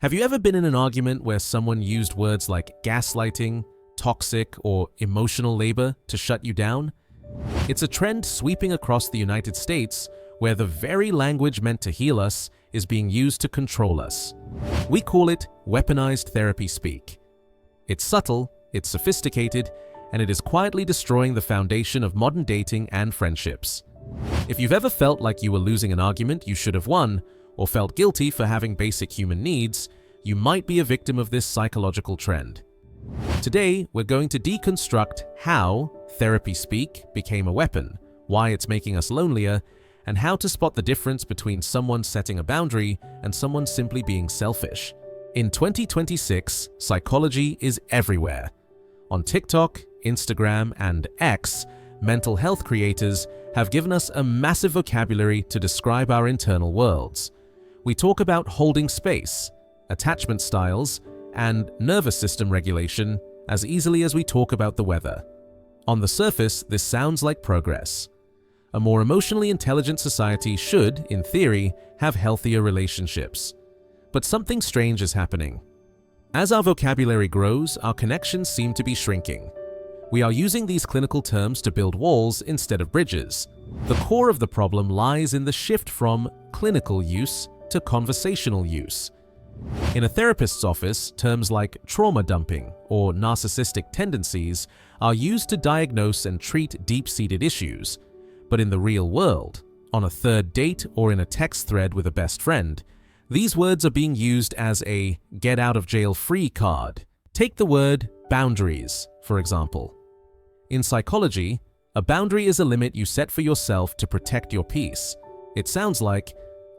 Have you ever been in an argument where someone used words like gaslighting, toxic, or emotional labor to shut you down? It's a trend sweeping across the United States where the very language meant to heal us is being used to control us. We call it weaponized therapy speak. It's subtle, it's sophisticated, and it is quietly destroying the foundation of modern dating and friendships. If you've ever felt like you were losing an argument you should have won, or felt guilty for having basic human needs, you might be a victim of this psychological trend. Today, we're going to deconstruct how therapy speak became a weapon, why it's making us lonelier, and how to spot the difference between someone setting a boundary and someone simply being selfish. In 2026, psychology is everywhere. On TikTok, Instagram, and X, mental health creators have given us a massive vocabulary to describe our internal worlds. We talk about holding space, attachment styles, and nervous system regulation as easily as we talk about the weather. On the surface, this sounds like progress. A more emotionally intelligent society should, in theory, have healthier relationships. But something strange is happening. As our vocabulary grows, our connections seem to be shrinking. We are using these clinical terms to build walls instead of bridges. The core of the problem lies in the shift from clinical use to conversational use. In a therapist's office, terms like trauma dumping or narcissistic tendencies are used to diagnose and treat deep-seated issues. But in the real world, on a third date or in a text thread with a best friend, these words are being used as a get-out-of-jail-free card. Take the word boundaries, for example. In psychology, a boundary is a limit you set for yourself to protect your peace. It sounds like,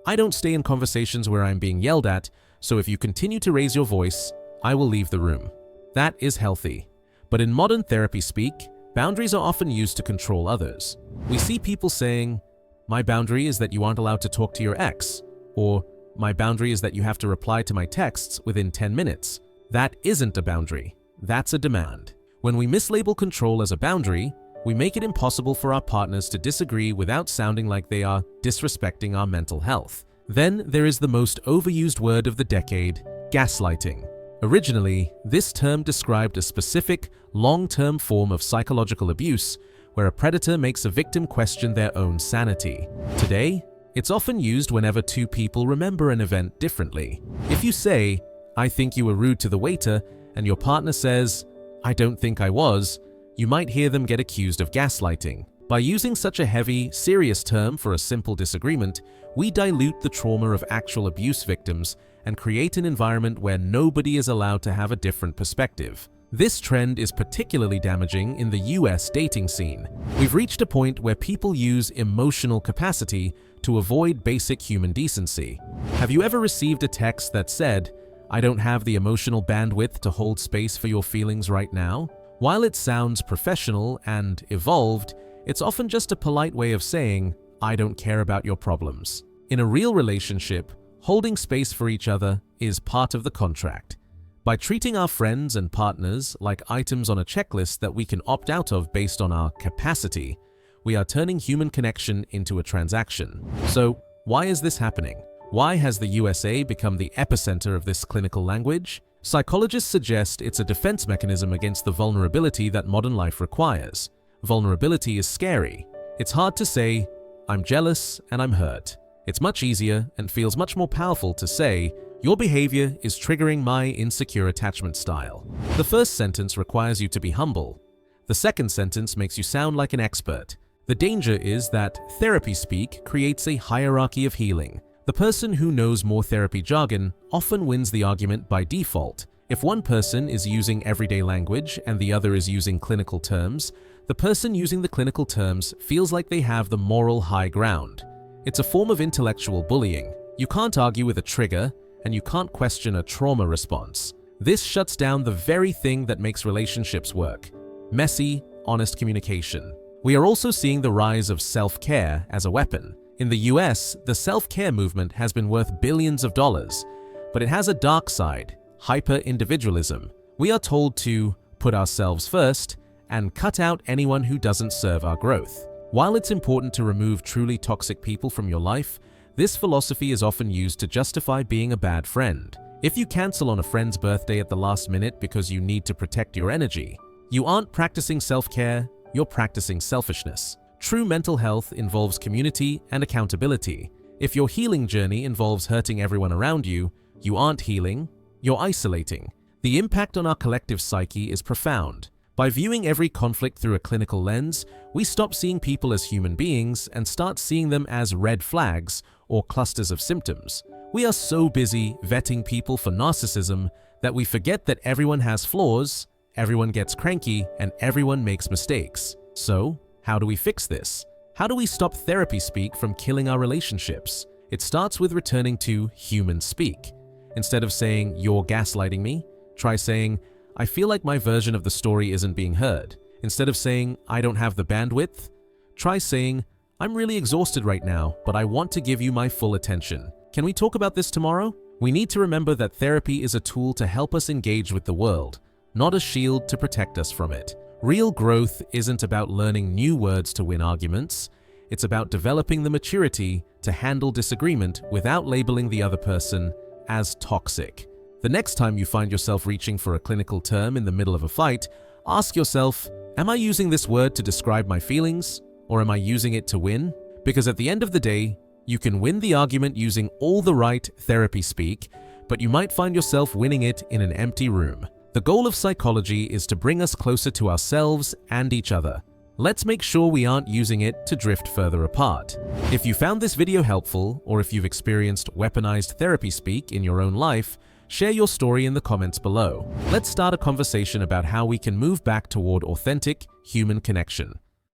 I don't stay in conversations where I'm being yelled at, so if you continue to raise your voice, I will leave the room. That is healthy. But in modern therapy speak, boundaries are often used to control others. We see people saying, my boundary is that you aren't allowed to talk to your ex, or my boundary is that you have to reply to my texts within 10 minutes. That isn't a boundary. That's a demand. When we mislabel control as a boundary, we make it impossible for our partners to disagree without sounding like they are disrespecting our mental health. Then there is the most overused word of the decade, gaslighting. Originally, this term described a specific, long-term form of psychological abuse where a predator makes a victim question their own sanity. Today, it's often used whenever two people remember an event differently. If you say, I think you were rude to the waiter, and your partner says, I don't think I was, you might hear them get accused of gaslighting. By using such a heavy, serious term for a simple disagreement, we dilute the trauma of actual abuse victims and create an environment where nobody is allowed to have a different perspective. This trend is particularly damaging in the US dating scene. We've reached a point where people use emotional capacity to avoid basic human decency. Have you ever received a text that said, I don't have the emotional bandwidth to hold space for your feelings right now? While it sounds professional and evolved, it's often just a polite way of saying, I don't care about your problems. In a real relationship, holding space for each other is part of the contract. By treating our friends and partners like items on a checklist that we can opt out of based on our capacity, we are turning human connection into a transaction. So, why is this happening? Why has the USA become the epicenter of this clinical language? Psychologists suggest it's a defense mechanism against the vulnerability that modern life requires. Vulnerability is scary. It's hard to say, I'm jealous and I'm hurt. It's much easier and feels much more powerful to say, your behavior is triggering my insecure attachment style. The first sentence requires you to be humble. The second sentence makes you sound like an expert. The danger is that therapy speak creates a hierarchy of healing. The person who knows more therapy jargon often wins the argument by default. If one person is using everyday language and the other is using clinical terms, the person using the clinical terms feels like they have the moral high ground. It's a form of intellectual bullying. You can't argue with a trigger, and you can't question a trauma response. This shuts down the very thing that makes relationships work: messy, honest communication. We are also seeing the rise of self-care as a weapon. In the US, the self-care movement has been worth billions of dollars, but it has a dark side: hyper-individualism. We are told to put ourselves first and cut out anyone who doesn't serve our growth. While it's important to remove truly toxic people from your life, this philosophy is often used to justify being a bad friend. If you cancel on a friend's birthday at the last minute because you need to protect your energy, you aren't practicing self-care, you're practicing selfishness. True mental health involves community and accountability. If your healing journey involves hurting everyone around you, you aren't healing, you're isolating. The impact on our collective psyche is profound. By viewing every conflict through a clinical lens, we stop seeing people as human beings and start seeing them as red flags or clusters of symptoms. We are so busy vetting people for narcissism that we forget that everyone has flaws, everyone gets cranky, and everyone makes mistakes. So, how do we fix this? How do we stop therapy speak from killing our relationships? It starts with returning to human speak. Instead of saying, "You're gaslighting me," try saying, "I feel like my version of the story isn't being heard." Instead of saying, "I don't have the bandwidth," try saying, "I'm really exhausted right now, but I want to give you my full attention. Can we talk about this tomorrow?" We need to remember that therapy is a tool to help us engage with the world, not a shield to protect us from it. Real growth isn't about learning new words to win arguments. It's about developing the maturity to handle disagreement without labeling the other person as toxic. The next time you find yourself reaching for a clinical term in the middle of a fight, ask yourself, am I using this word to describe my feelings, or am I using it to win? Because at the end of the day, you can win the argument using all the right therapy speak, but you might find yourself winning it in an empty room. The goal of psychology is to bring us closer to ourselves and each other. Let's make sure we aren't using it to drift further apart. If you found this video helpful, or if you've experienced weaponized therapy speak in your own life, share your story in the comments below. Let's start a conversation about how we can move back toward authentic human connection.